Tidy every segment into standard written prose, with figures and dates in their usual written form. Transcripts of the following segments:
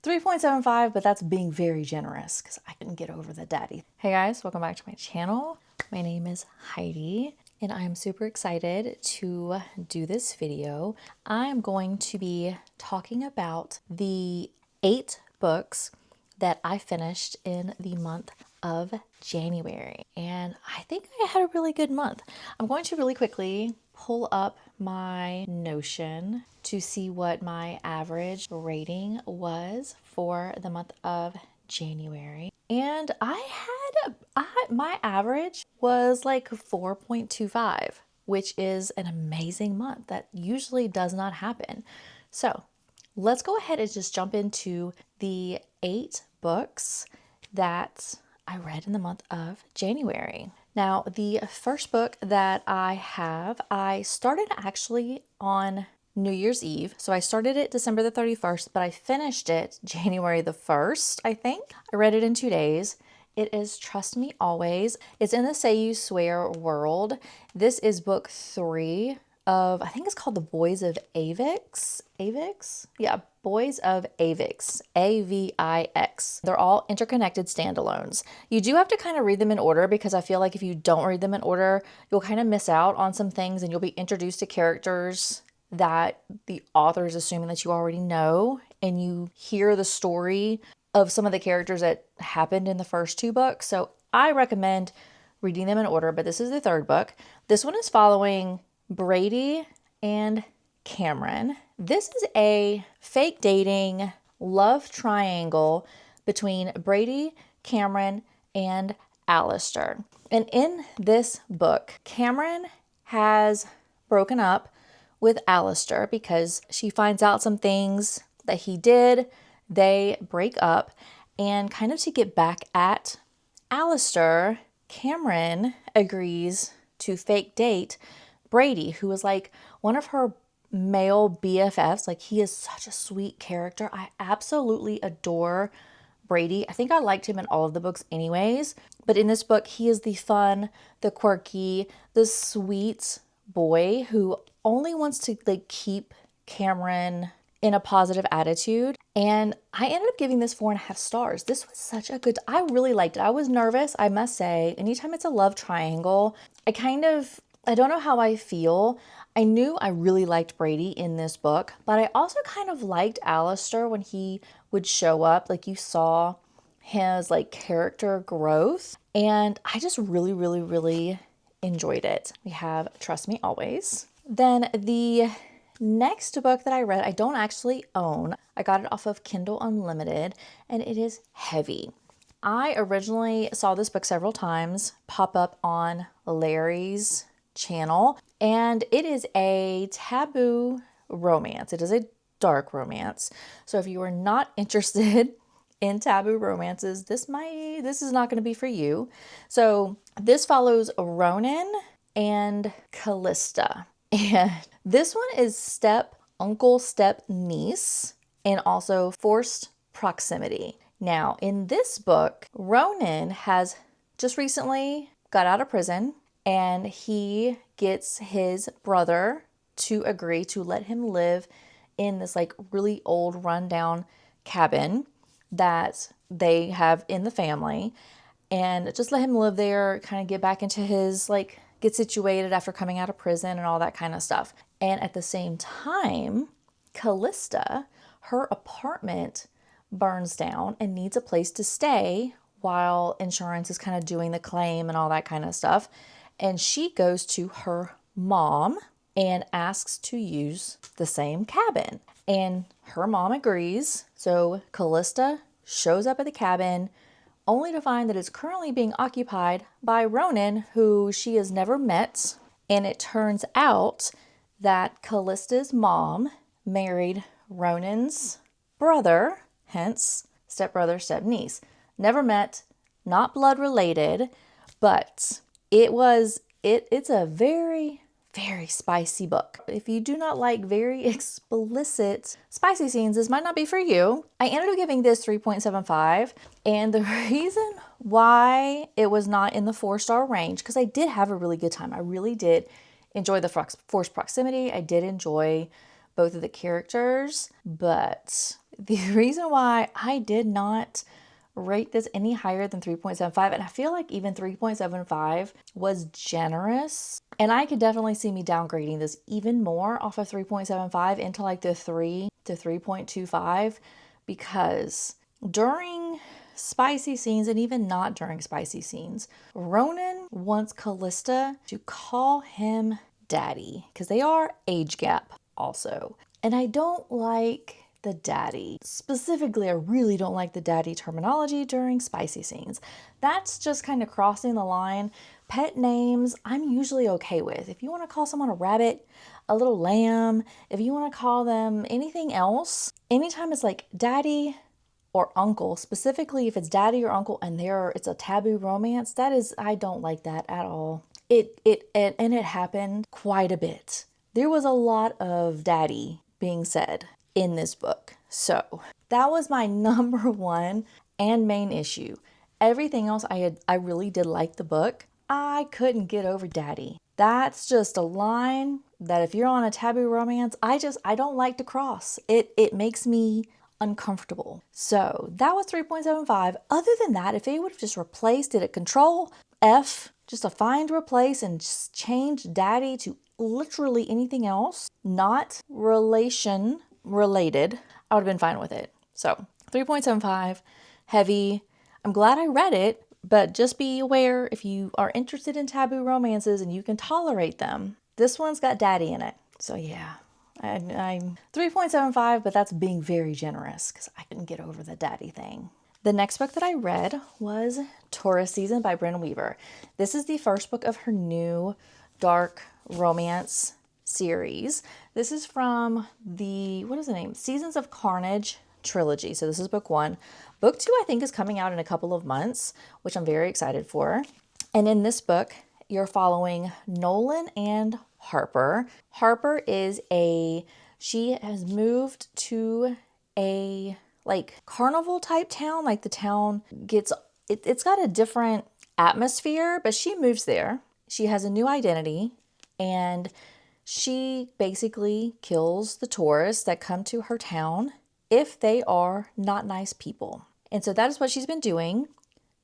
3.75, but that's being very generous because I couldn't get over the daddy. Hey guys, welcome back to my channel. My name is Heidi and I'm super excited to do this video. I'm going to be talking about the 8 books that I finished in the month of January. And I think I had a really good month. I'm going to really quickly pull up my Notion to see what my average rating was for the month of January. And my average was like 4.25, which is an amazing month. That usually does not happen. So let's go ahead and just jump into the 8 books that I read in the month of January. Now, the first book that I started actually on New Year's Eve. So I started it December the 31st, but I finished it January the 1st, I think. I read it in 2 days. It is Trust Me Always. It's in the Say You Swear world. This is book 3 of, I think it's called The Boys of Avix. Avix? Yeah, Boys of Avix. Avix. They're all interconnected standalones. You do have to kind of read them in order because I feel like if you don't read them in order, you'll kind of miss out on some things and you'll be introduced to characters that the author is assuming that you already know, and you hear the story of some of the characters that happened in the first 2 books. So I recommend reading them in order, but this is the 3rd book. This one is following Brady and Cameron. This is a fake dating love triangle between Brady, Cameron, and Alistair. And in this book, Cameron has broken up with Alistair because she finds out some things that he did. They break up, and kind of to get back at Alistair, Cameron agrees to fake date Brady, who is like one of her male BFFs. Like, he is such a sweet character. I absolutely adore Brady. I think I liked him in all of the books anyways, but in this book, he is the fun, the quirky, the sweet boy who only wants to like keep Cameron in a positive attitude. And I ended up giving this 4.5 stars. This was such a good, I really liked it. I was nervous, I must say. Anytime it's a love triangle, I don't know how I feel. I knew I really liked Brady in this book, but I also kind of liked Alistair when he would show up. Like, you saw his like character growth, and I just really, really, really enjoyed it. We have Trust Me Always. Then the next book that I read, I don't actually own. I got it off of Kindle Unlimited, and it is Heavy. I originally saw this book several times pop up on Larry's channel, and it is a taboo romance. It is a dark romance. So if you are not interested in taboo romances, this is not going to be for you. So this follows Ronan and Callista. And this one is step uncle, step niece, and also forced proximity. Now, in this book, Ronan has just recently got out of prison, and he gets his brother to agree to let him live in this like really old rundown cabin that they have in the family, and just let him live there, kind of get back into his like get situated after coming out of prison and all that kind of stuff. And at the same time, Callista, her apartment burns down and needs a place to stay while insurance is kind of doing the claim and all that kind of stuff. And she goes to her mom and asks to use the same cabin. And her mom agrees. So Callista shows up at the cabin, only to find that it's currently being occupied by Ronan, who she has never met. And it turns out that Callista's mom married Ronan's brother, hence stepbrother, stepniece. Never met, not blood related, but it's a very, very spicy book. If you do not like very explicit spicy scenes, this might not be for you. I ended up giving this 3.75, and the reason why it was not in the 4-star range, because I did have a really good time. I really did enjoy the forced proximity. I did enjoy both of the characters, but the reason why I did not rate this any higher than 3.75, and I feel like even 3.75 was generous, and I could definitely see me downgrading this even more off of 3.75 into like the 3 to 3.25, because during spicy scenes, and even not during spicy scenes, Ronan wants Callista to call him daddy, because they are age gap also. And I don't like the daddy. Specifically, I really don't like the daddy terminology during spicy scenes. That's just kind of crossing the line. Pet names, I'm usually okay with. If you want to call someone a rabbit, a little lamb, if you want to call them anything else, anytime it's like daddy or uncle, specifically if it's daddy or uncle and it's a taboo romance, that is, I don't like that at all. And it happened quite a bit. There was a lot of daddy being said in this book. So that was my number one and main issue. Everything else I really did like the book. I couldn't get over daddy. That's just a line that if you're on a taboo romance, I don't like to cross. It makes me uncomfortable. So that was 3.75. Other than that, if they would have just replaced it at Control F, just to find, replace, and just change daddy to literally anything else, not relation related, I would have been fine with it. So 3.75, heavy. I'm glad I read it, but just be aware if you are interested in taboo romances and you can tolerate them, this one's got daddy in it. So yeah, I'm 3.75, but that's being very generous because I couldn't get over the daddy thing. The next book that I read was Taurus Season by Brynne Weaver. This is the first book of her new dark romance series. This is from the, what is the name? Seasons of Carnage trilogy. So this is book 1. Book 2, I think, is coming out in a couple of months, which I'm very excited for. And in this book, you're following Nolan and Harper. Harper is she has moved to a like carnival type town. Like the town it's got a different atmosphere, but she moves there. She has a new identity, and she basically kills the tourists that come to her town if they are not nice people. And so that is what she's been doing.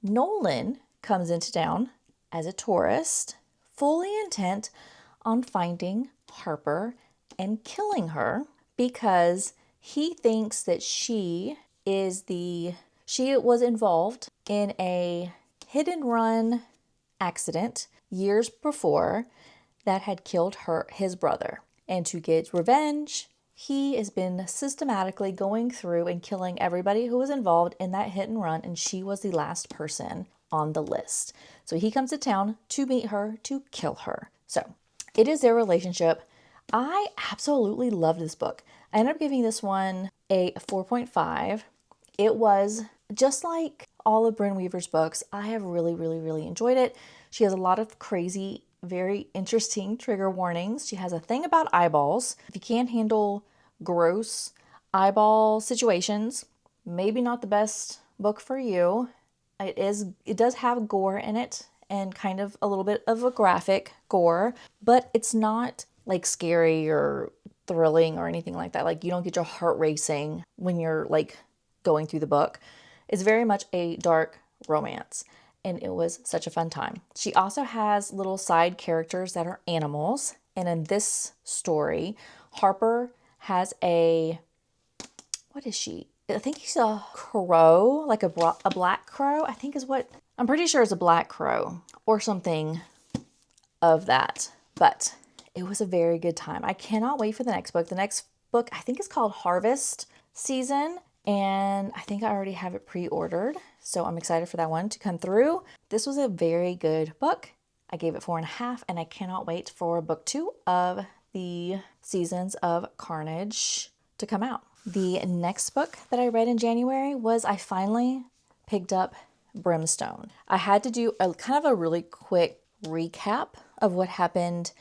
Nolan comes into town as a tourist, fully intent on finding Harper and killing her because he thinks that she was involved in a hit and run accident years before that had killed his brother. And to get revenge, he has been systematically going through and killing everybody who was involved in that hit and run, and she was the last person on the list. So he comes to town to meet her, to kill her. So it is their relationship. I absolutely love this book. I ended up giving this one a 4.5. It was just like all of Brynne Weaver's books. I have really, really, really enjoyed it. She has a lot of crazy, very interesting trigger warnings. She has a thing about eyeballs. If you can't handle gross eyeball situations, maybe not the best book for you. It does have gore in it and kind of a little bit of a graphic gore, but it's not like scary or thrilling or anything like that. Like you don't get your heart racing when you're like going through the book. It's very much a dark romance, and it was such a fun time. She also has little side characters that are animals, and in this story, Harper has what is she? I think he's a crow, like a black crow, I think is what, I'm pretty sure it's a black crow or something of that. But it was a very good time. I cannot wait for the next book. The next book, I think, is called Harvest Season, and I think I already have it pre-ordered. So I'm excited for that one to come through. This was a very good book. I gave it 4.5, and I cannot wait for book 2 of the Seasons of Carnage to come out. The next book that I read in January was I finally picked up Brimstone. I had to do a kind of a really quick recap of what happened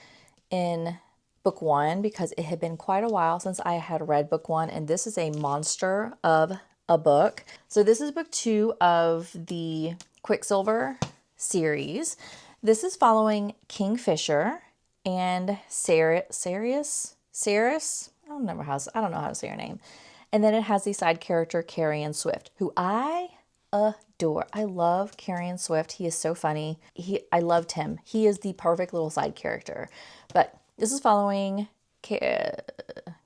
in book 1 because it had been quite a while since I had read book 1, and this is a monster of a book. So this is book 2 of the Quicksilver series. This is following Kingfisher and Ceres. don't know how to say her name. And then it has the side character Carrion Swift, who I adore. I love Carrion Swift. He is so funny. I loved him. He is the perfect little side character. But this is following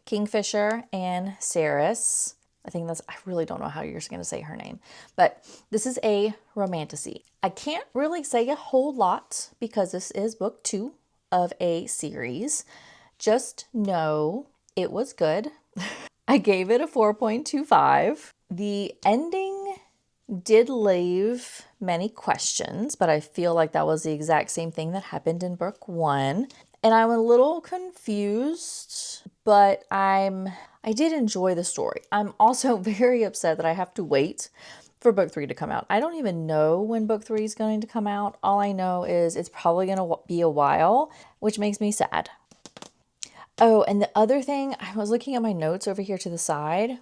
Kingfisher and Saris. I really don't know how you're going to say her name, but this is a romantasy. I can't really say a whole lot because this is book 2 of a series. Just know it was good. I gave it a 4.25. The ending did leave many questions, but I feel like that was the exact same thing that happened in book 1. And I'm a little confused, but I did enjoy the story. I'm also very upset that I have to wait for book 3 to come out. I don't even know when book 3 is going to come out. All I know is it's probably going to be a while, which makes me sad. Oh, and the other thing, I was looking at my notes over here to the side.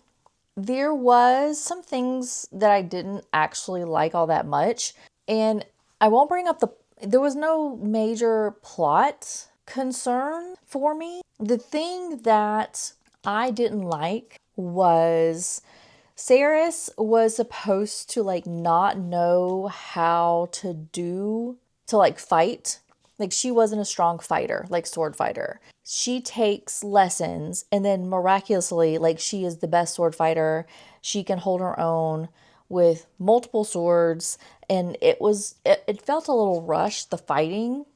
There was some things that I didn't actually like all that much. And I won't bring up there was no major plot concern for me. The thing that I didn't like was Saris was supposed to like not know how to fight. Like she wasn't a strong fighter, like sword fighter. She takes lessons and then miraculously, like she is the best sword fighter. She can hold her own with multiple swords. And it felt a little rushed, the fighting.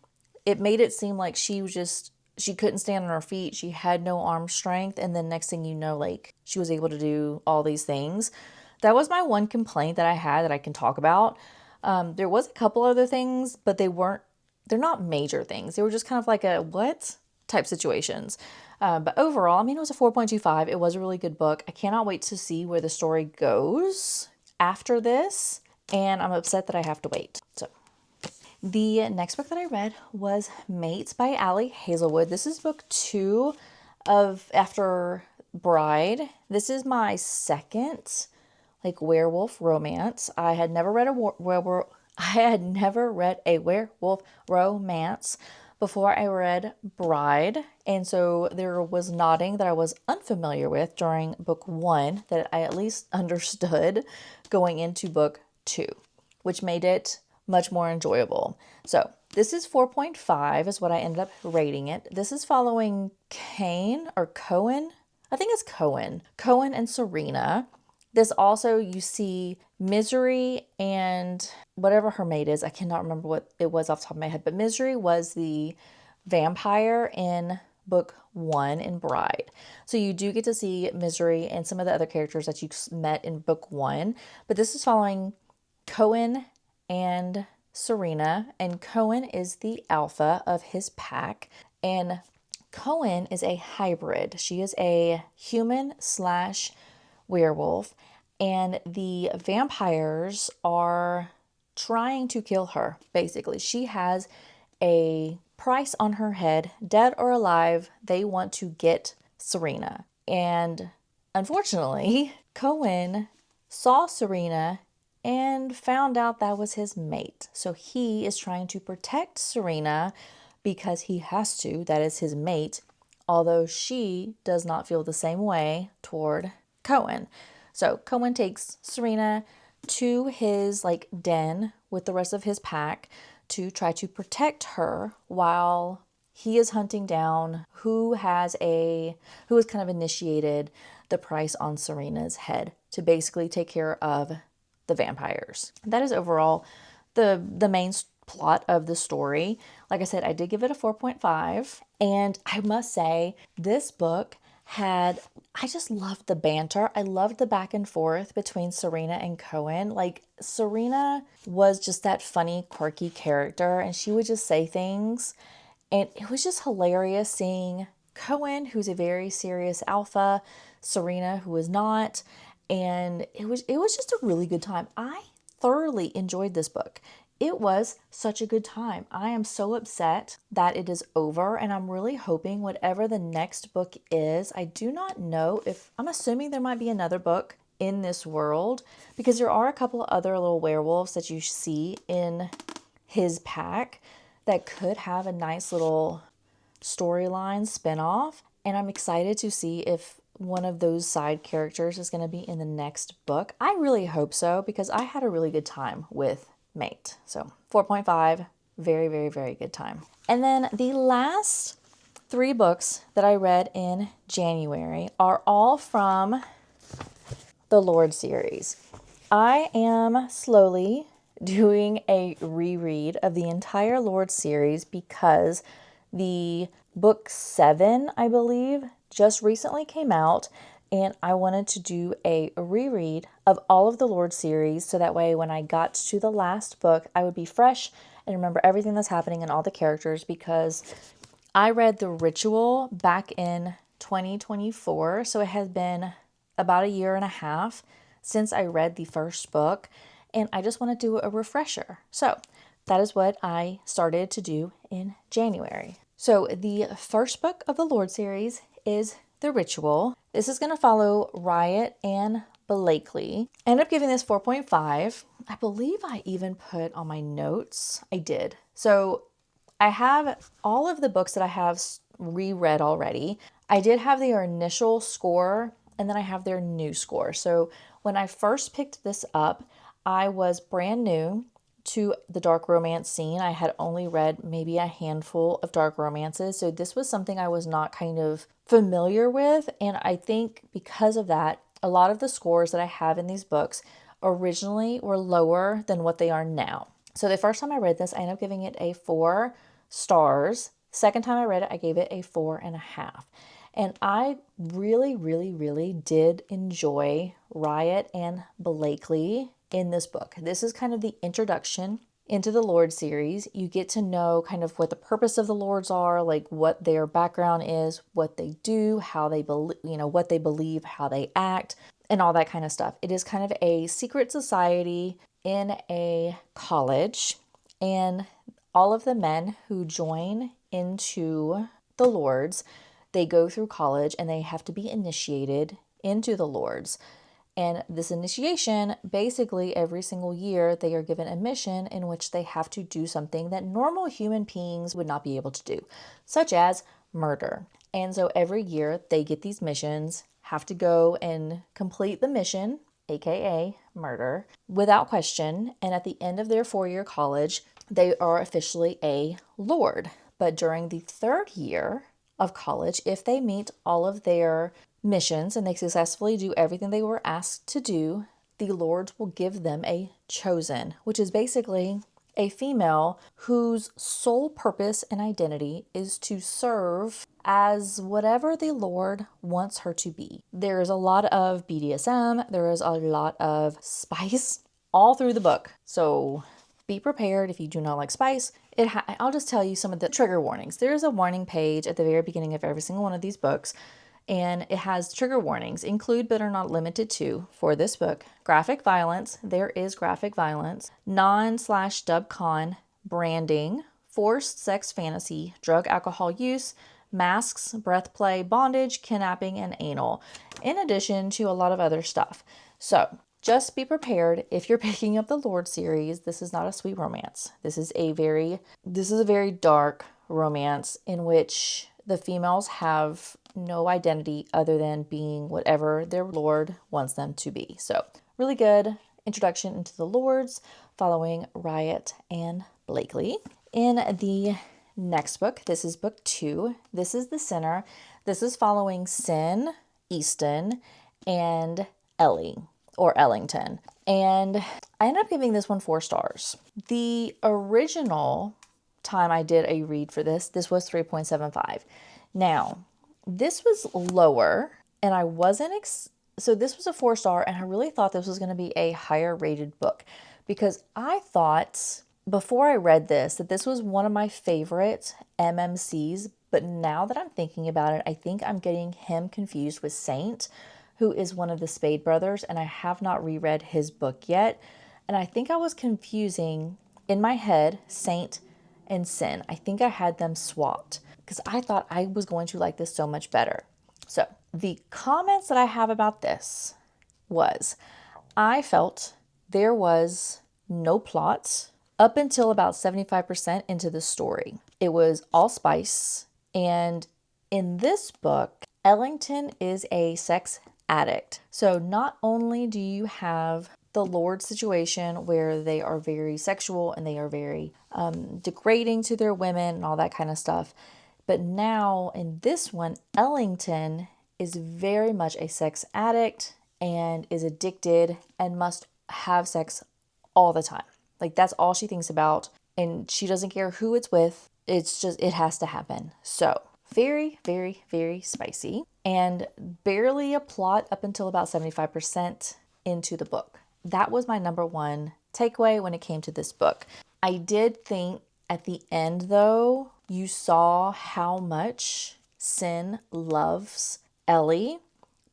It made it seem like she couldn't stand on her feet. She had no arm strength. And then next thing you know, like she was able to do all these things. That was my one complaint that I had that I can talk about. There was a couple other things, but they're not major things. They were just kind of like a what type situations. But overall, I mean, it was a 4.25. It was a really good book. I cannot wait to see where the story goes after this. And I'm upset that I have to wait. So the next book that I read was Mates by Ali Hazelwood. This is book 2 of After Bride. This is my second like werewolf romance. I had never read a werewolf romance before I read Bride, and so there was nodding that I was unfamiliar with during book 1 that I at least understood going into book 2, which made it much more enjoyable. So this is 4.5 is what I ended up rating it. This is following Cohen. I think it's Cohen and Serena. This also, you see Misery and whatever her mate is. I cannot remember what it was off the top of my head, but Misery was the vampire in book 1 in Bride. So you do get to see Misery and some of the other characters that you met in book 1. But this is following Cohen and Serena, and Cohen is the alpha of his pack, and Cohen is a hybrid. She is a human / werewolf, and the vampires are trying to kill her, basically. She has a price on her head, dead or alive. They want to get Serena. And unfortunately, Cohen saw Serena and found out that was his mate. So he is trying to protect Serena because he has to. That is his mate, although she does not feel the same way toward Cohen. So Cohen takes Serena to his like den with the rest of his pack to try to protect her while he is hunting down who has kind of initiated the price on Serena's head to basically take care of the vampires. That is overall the main plot of the story. Like I said, I did give it a 4.5, and I must say this book I just loved the banter. I loved the back and forth between Serena and Cohen. Like Serena was just that funny, quirky character, and she would just say things, and it was just hilarious seeing Cohen, who's a very serious alpha, Serena, who is not, and it was just a really good time. I thoroughly enjoyed this book. It was such a good time. I am so upset that it is over, and I'm really hoping whatever the next book is, I do not know I'm assuming there might be another book in this world because there are a couple of other little werewolves that you see in his pack that could have a nice little storyline spinoff. And I'm excited to see if one of those side characters is going to be in the next book. I really hope so because I had a really good time with Mate. So 4.5, very, very, very good time. And then the last 3 books that I read in January are all from the Lorde series. I am slowly doing a reread of the entire Lorde series because the book 7, I believe, just recently came out, and I wanted to do a reread of all of the Lorde series so that way when I got to the last book, I would be fresh and remember everything that's happening and all the characters, because I read The Ritual back in 2024, so it has been about a year and a half since I read the first book, and I just want to do a refresher. So that is what I started to do in January. So the first book of the Lorde series is The Ritual. This is going to follow Riot and Blakely. I ended up giving this 4.5. I believe I even put on my notes. I did. So I have all of the books that I have reread already. I did have their initial score, and then I have their new score. So when I first picked this up, I was brand new to the dark romance scene. I had only read maybe a handful of dark romances. So this was something I was not kind of familiar with. And I think because of that, a lot of the scores that I have in these books originally were lower than what they are now. So the first time I read this, I ended up giving it a 4 stars. Second time I read it, I gave it a 4.5. And I really, really, really did enjoy Riot and Blakely in this book. This is kind of the introduction into the Lorde series. You get to know kind of what the purpose of the Lords are, like what their background is, what they do, how they believe, what they believe, how they act, and all that kind of stuff. It is kind of a secret society in a college, and all of the men who join into the Lords, they go through college and they have to be initiated into the Lords. And this initiation, basically every single year, they are given a mission in which they have to do something that normal human beings would not be able to do, such as murder. And so every year they get these missions, have to go and complete the mission, aka murder, without question. And at the end of their 4-year college, they are officially a Lorde. But during the 3rd year of college, if they meet all of their missions and they successfully do everything they were asked to do, the Lords will give them a chosen, which is basically a female whose sole purpose and identity is to serve as whatever the Lorde wants her to be. There is a lot of BDSM, there is a lot of spice all through the book. So be prepared if you do not like spice. I'll just tell you some of the trigger warnings. There is a warning page at the very beginning of every single one of these books, and it has trigger warnings, include but are not limited to, for this book, graphic violence, there is graphic violence, non/dubcon branding, forced sex fantasy, drug alcohol use, masks, breath play, bondage, kidnapping, and anal, in addition to a lot of other stuff. So just be prepared if you're picking up the Lorde series. This is not a sweet romance. This is a very dark romance in which the females have no identity other than being whatever their Lorde wants them to be. So really good introduction into the Lords following Riot and Blakely. In the next book, this is book 2. This is The Sinner. This is following Sin, Easton, and Ellie, or Ellington. And I ended up giving this one 4 stars. The original time I did a read for this was 3.75. Now, this was lower, and I wasn't, so this was a 4 star, and I really thought this was going to be a higher rated book because I thought before I read this that this was one of my favorite MMCs, but now that I'm thinking about it, I think I'm getting him confused with Saint, who is one of the Spade brothers, and I have not reread his book yet, and I think I was confusing in my head Saint and Sin. I think I had them swapped because I thought I was going to like this so much better. So the comments that I have about this was, I felt there was no plot up until about 75% into the story. It was all spice, and in this book, Ellington is a sex addict. So not only do you have the Lorde situation where they are very sexual and they are very degrading to their women and all that kind of stuff, but now in this one, Ellington is very much a sex addict and is addicted and must have sex all the time. Like that's all she thinks about, and she doesn't care who it's with. It's just, it has to happen. So very, very, very spicy, and barely a plot up until about 75% into the book. That was my number one takeaway when it came to this book. I did think at the end, though, you saw how much Sin loves Ellie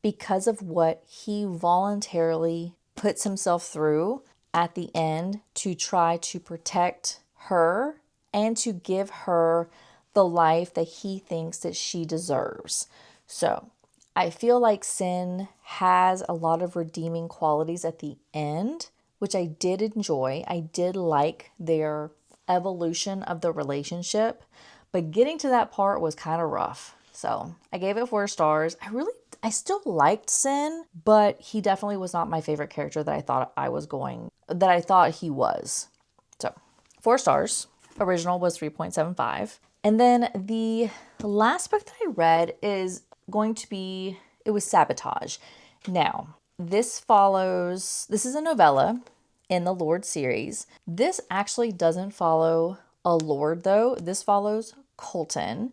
because of what he voluntarily puts himself through at the end to try to protect her and to give her the life that he thinks that she deserves. So I feel like Sin has a lot of redeeming qualities at the end, which I did enjoy. I did like their evolution of the relationship, but getting to that part was kind of rough. So I gave it 4 stars. I still liked Sin, but he definitely was not my favorite character that I thought he was. So 4 stars. Original was 3.75. And then the last book that I read is going to be, it was Sabotage. Now, this is a novella in the Lorde series. This actually doesn't follow a Lorde though. This follows Colton.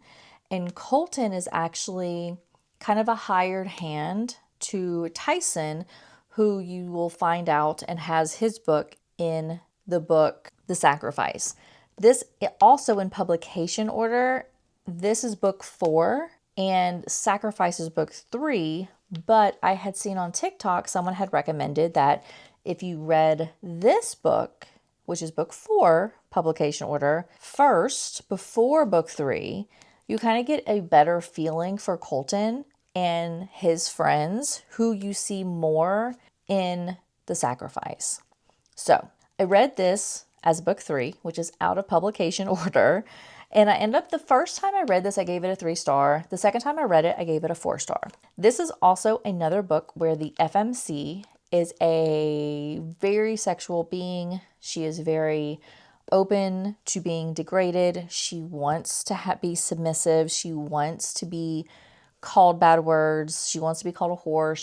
And Colton is actually kind of a hired hand to Tyson, who you will find out and has his book in the book, The Sacrifice. This also in publication order, this is book 4 and Sacrifice is book 3, but I had seen on TikTok, someone had recommended that if you read this book, which is book 4, publication order, first, before book 3, you kind of get a better feeling for Colton and his friends, who you see more in The Sacrifice. So I read this as book 3, which is out of publication order. And I ended up, the first time I read this, I gave it a 3 star. The second time I read it, I gave it a 4 star. This is also another book where the FMC is a very sexual being. She is very open to being degraded. She wants to be submissive. She wants to be called bad words. She wants to be called a whore.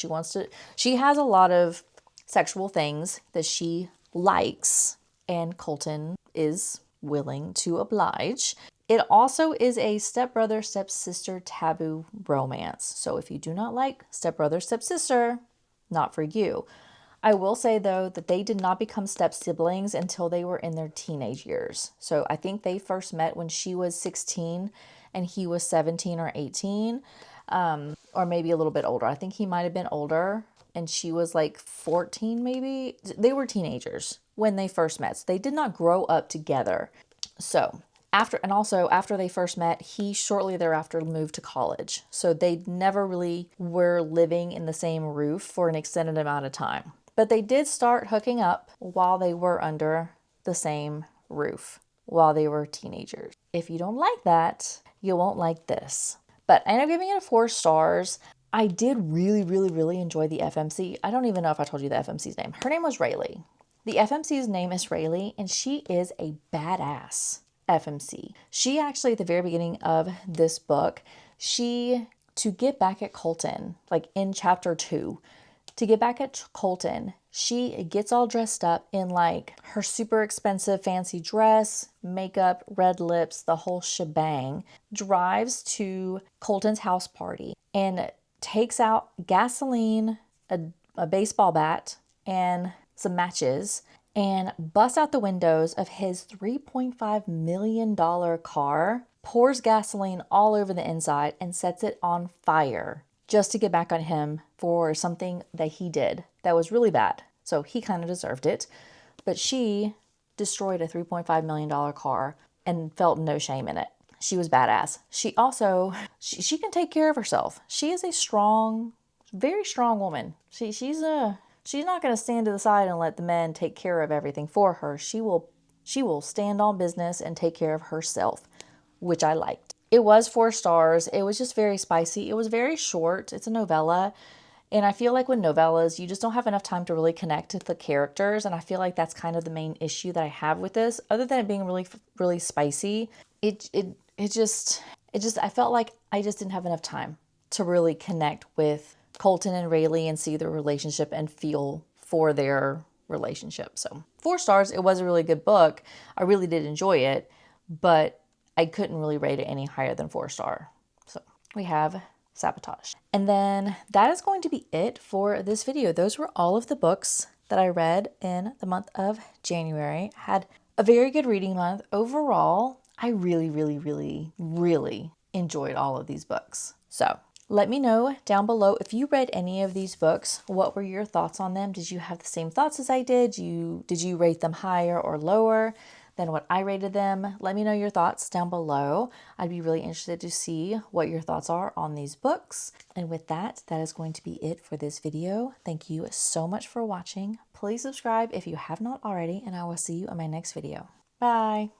She has a lot of sexual things that she likes, and Colton is willing to oblige. It also is a stepbrother, stepsister taboo romance. So if you do not like stepbrother, stepsister, not for you. I will say though that they did not become step siblings until they were in their teenage years. So I think they first met when she was 16 and he was 17 or 18, or maybe a little bit older. I think he might have been older and she was like 14 maybe. They were teenagers when they first met. So they did not grow up together. So after they first met, he shortly thereafter moved to college. So they never really were living in the same roof for an extended amount of time. But they did start hooking up while they were under the same roof, while they were teenagers. If you don't like that, you won't like this. But I ended up giving it a 4 stars. I did really, really, really enjoy the FMC. I don't even know if I told you the FMC's name. Her name was Rayleigh. The FMC's name is Rayleigh, and she is a badass FMC. She actually, at the very beginning of this book, to get back at Colton, like in chapter 2, to get back at Colton, she gets all dressed up in like her super expensive fancy dress, makeup, red lips, the whole shebang, drives to Colton's house party and takes out gasoline, a baseball bat, and some matches, and busts out the windows of his $3.5 million car, pours gasoline all over the inside, and sets it on fire just to get back on him for something that he did that was really bad. So he kind of deserved it. But she destroyed a $3.5 million car and felt no shame in it. She was badass. She also, she can take care of herself. She is a strong, very strong woman. She's not going to stand to the side and let the men take care of everything for her. She will stand on business and take care of herself, which I liked. It was 4 stars. It was just very spicy. It was very short. It's a novella. And I feel like with novellas, you just don't have enough time to really connect with the characters. And I feel like that's kind of the main issue that I have with this. Other than it being really, really spicy, I felt like I just didn't have enough time to really connect with Colton and Rayleigh and see their relationship and feel for their relationship. So 4 stars, it was a really good book. I really did enjoy it, but I couldn't really rate it any higher than 4 star. So we have Sabotage. And then that is going to be it for this video. Those were all of the books that I read in the month of January. I had a very good reading month. Overall, I really, really, really, really enjoyed all of these books. So let me know down below if you read any of these books. What were your thoughts on them? Did you have the same thoughts as I did? Did you rate them higher or lower than what I rated them? Let me know your thoughts down below. I'd be really interested to see what your thoughts are on these books. And with that, that is going to be it for this video. Thank you so much for watching. Please subscribe if you have not already, and I will see you in my next video. Bye.